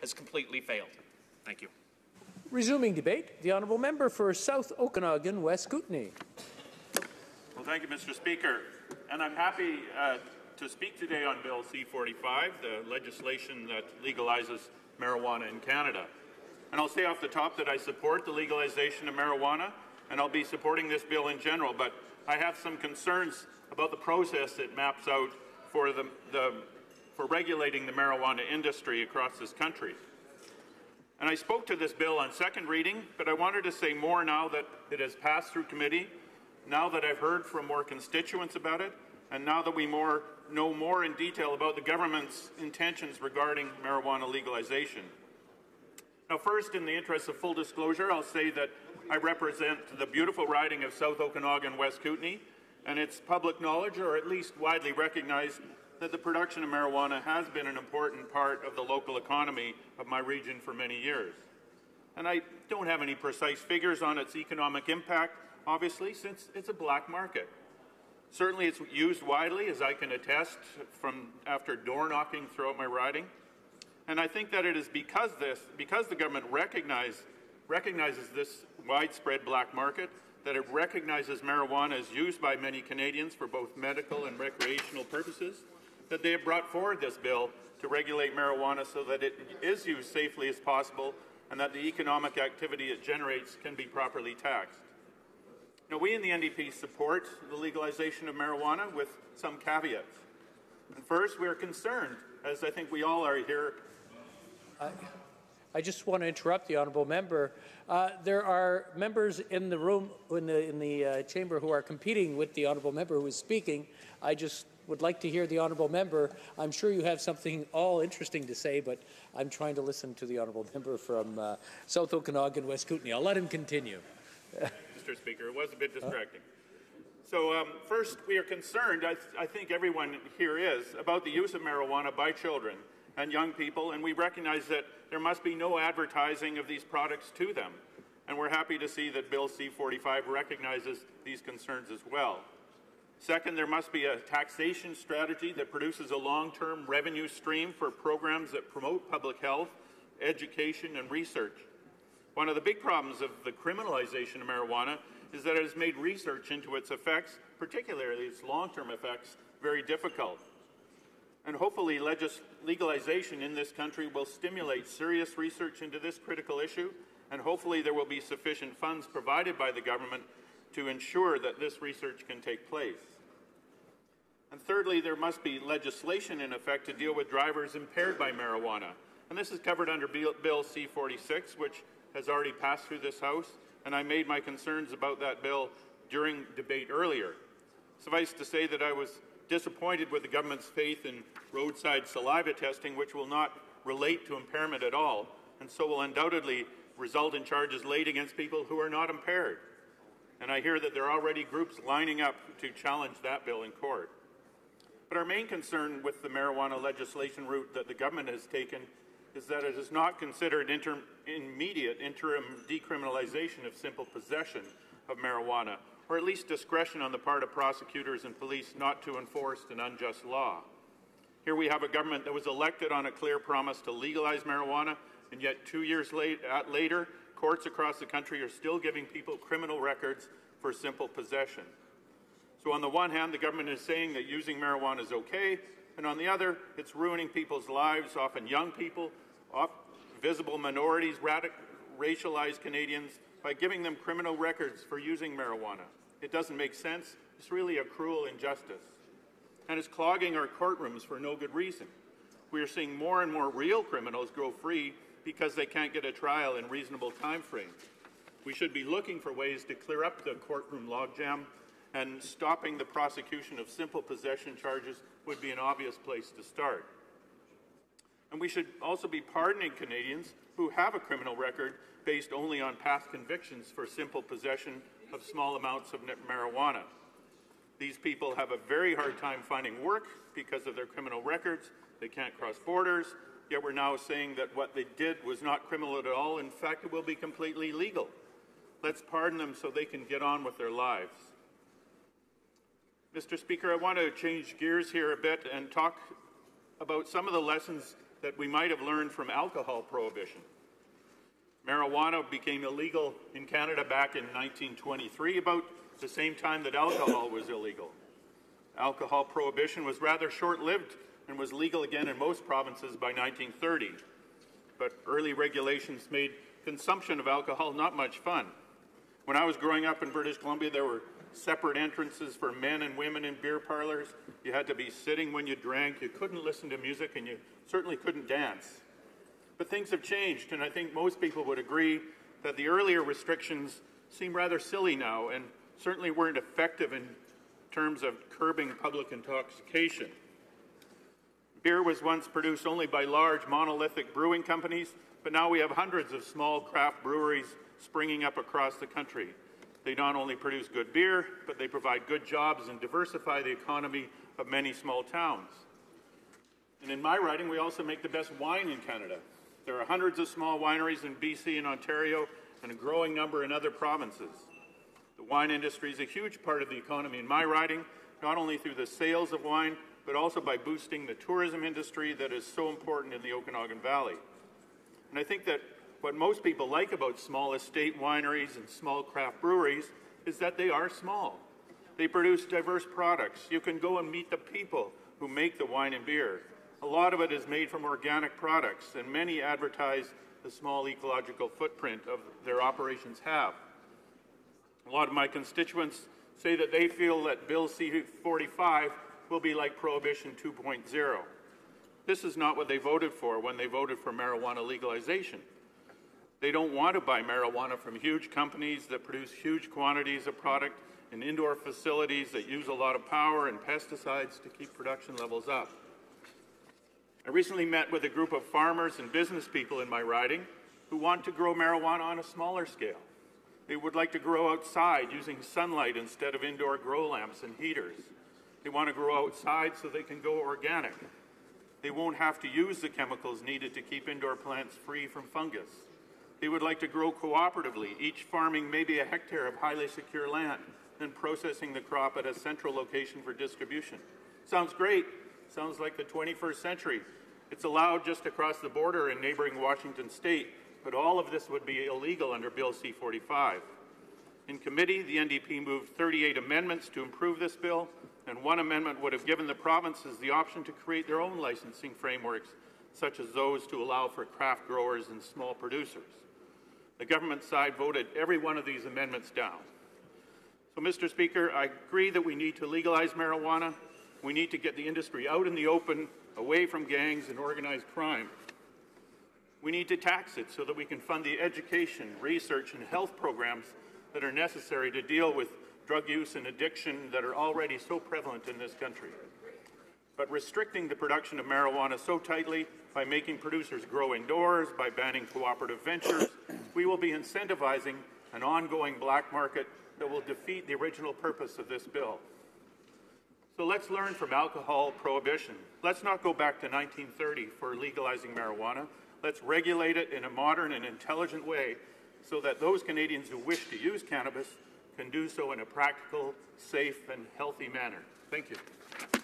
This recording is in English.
has completely failed. Thank you. Resuming debate, the honourable member for South Okanagan, West Kootenay. Well, thank you, Mr. Speaker. And I'm happy to speak today on Bill C-45, the legislation that legalizes marijuana in Canada. And I'll say off the top that I support the legalization of marijuana, and I'll be supporting this bill in general, but I have some concerns about the process it maps out for regulating the marijuana industry across this country. And I spoke to this bill on second reading, but I wanted to say more now that it has passed through committee, now that I've heard from more constituents about it, and now that we know more in detail about the government's intentions regarding marijuana legalization. Now, first, in the interest of full disclosure, I'll say that I represent the beautiful riding of South Okanagan, West Kootenay, and it's public knowledge, or at least widely recognized, that the production of marijuana has been an important part of the local economy of my region for many years. And I don't have any precise figures on its economic impact, obviously, since it's a black market. Certainly it's used widely, as I can attest from after door knocking throughout my riding. And I think that it is because the government recognizes this widespread black market, that it recognizes marijuana as used by many Canadians for both medical and recreational purposes, that they have brought forward this bill to regulate marijuana so that it is used safely as possible and that the economic activity it generates can be properly taxed. Now, we in the NDP support the legalization of marijuana with some caveats. And first, we are concerned, as I think we all are here. I just want to interrupt the honourable member. There are members in the room, in the chamber, who are competing with the honourable member who is speaking. I just would like to hear the honourable member. I'm sure you have something all interesting to say, but I'm trying to listen to the honourable member from South Okanagan, West Kootenay. I'll let him continue. Mr. Speaker, it was a bit distracting. So first, we are concerned, I think everyone here is, about the use of marijuana by children and young people, and we recognize that there must be no advertising of these products to them. And we're happy to see that Bill C-45 recognizes these concerns as well. Second, there must be a taxation strategy that produces a long-term revenue stream for programs that promote public health, education, and research. One of the big problems of the criminalization of marijuana is that it has made research into its effects, particularly its long-term effects, very difficult. And hopefully legalization in this country will stimulate serious research into this critical issue, and hopefully there will be sufficient funds provided by the government to ensure that this research can take place. And thirdly, there must be legislation in effect to deal with drivers impaired by marijuana. And this is covered under Bill C-46, which has already passed through this House, and I made my concerns about that bill during debate earlier. Suffice to say that I was disappointed with the government's faith in roadside saliva testing, which will not relate to impairment at all, and so will undoubtedly result in charges laid against people who are not impaired. And I hear that there are already groups lining up to challenge that bill in court. But our main concern with the marijuana legislation route that the government has taken is that it has not considered immediate interim decriminalization of simple possession of marijuana, or at least discretion on the part of prosecutors and police not to enforce an unjust law. Here we have a government that was elected on a clear promise to legalize marijuana, and yet 2 years later, courts across the country are still giving people criminal records for simple possession. So on the one hand, the government is saying that using marijuana is okay, and on the other, it's ruining people's lives, often young people, visible minorities, racialized Canadians, by giving them criminal records for using marijuana. It doesn't make sense. It's really a cruel injustice. And it's clogging our courtrooms for no good reason. We are seeing more and more real criminals go free because they can't get a trial in reasonable time frames. We should be looking for ways to clear up the courtroom logjam, and stopping the prosecution of simple possession charges would be an obvious place to start. And we should also be pardoning Canadians who have a criminal record based only on past convictions for simple possession of small amounts of marijuana. These people have a very hard time finding work because of their criminal records. They can't cross borders, yet we're now saying that what they did was not criminal at all. In fact, it will be completely legal. Let's pardon them so they can get on with their lives. Mr. Speaker, I want to change gears here a bit and talk about some of the lessons that we might have learned from alcohol prohibition. Marijuana became illegal in Canada back in 1923, about the same time that alcohol was illegal. Alcohol prohibition was rather short-lived and was legal again in most provinces by 1930. But early regulations made consumption of alcohol not much fun. When I was growing up in British Columbia, there were separate entrances for men and women in beer parlors. You had to be sitting when you drank. You couldn't listen to music, and you certainly couldn't dance. But things have changed, and I think most people would agree that the earlier restrictions seem rather silly now and certainly weren't effective in terms of curbing public intoxication. Beer was once produced only by large monolithic brewing companies, but now we have hundreds of small craft breweries springing up across the country. They not only produce good beer, but they provide good jobs and diversify the economy of many small towns. And in my riding, we also make the best wine in Canada. There are hundreds of small wineries in BC and Ontario and a growing number in other provinces. The wine industry is a huge part of the economy in my riding, not only through the sales of wine, but also by boosting the tourism industry that is so important in the Okanagan Valley. And I think that what most people like about small estate wineries and small craft breweries is that they are small. They produce diverse products. You can go and meet the people who make the wine and beer. A lot of it is made from organic products, and many advertise the small ecological footprint of their operations have. A lot of my constituents say that they feel that Bill C-45 will be like Prohibition 2.0. This is not what they voted for when they voted for marijuana legalization. They don't want to buy marijuana from huge companies that produce huge quantities of product in indoor facilities that use a lot of power and pesticides to keep production levels up. I recently met with a group of farmers and business people in my riding who want to grow marijuana on a smaller scale. They would like to grow outside using sunlight instead of indoor grow lamps and heaters. They want to grow outside so they can go organic. They won't have to use the chemicals needed to keep indoor plants free from fungus. They would like to grow cooperatively, each farming maybe a hectare of highly secure land, then processing the crop at a central location for distribution. Sounds great. Sounds like the 21st century. It's allowed just across the border in neighboring Washington state, but all of this would be illegal under Bill C-45. In committee, the NDP moved 38 amendments to improve this bill, and one amendment would have given the provinces the option to create their own licensing frameworks, such as those to allow for craft growers and small producers. The government side voted every one of these amendments down. So, Mr. Speaker, I agree that we need to legalize marijuana. We need to get the industry out in the open, away from gangs and organized crime. We need to tax it so that we can fund the education, research, and health programs that are necessary to deal with drug use and addiction that are already so prevalent in this country. But restricting the production of marijuana so tightly by making producers grow indoors, by banning cooperative ventures, we will be incentivizing an ongoing black market that will defeat the original purpose of this bill. So let's learn from alcohol prohibition. Let's not go back to 1930 for legalizing marijuana. Let's regulate it in a modern and intelligent way so that those Canadians who wish to use cannabis can do so in a practical, safe, and healthy manner. Thank you.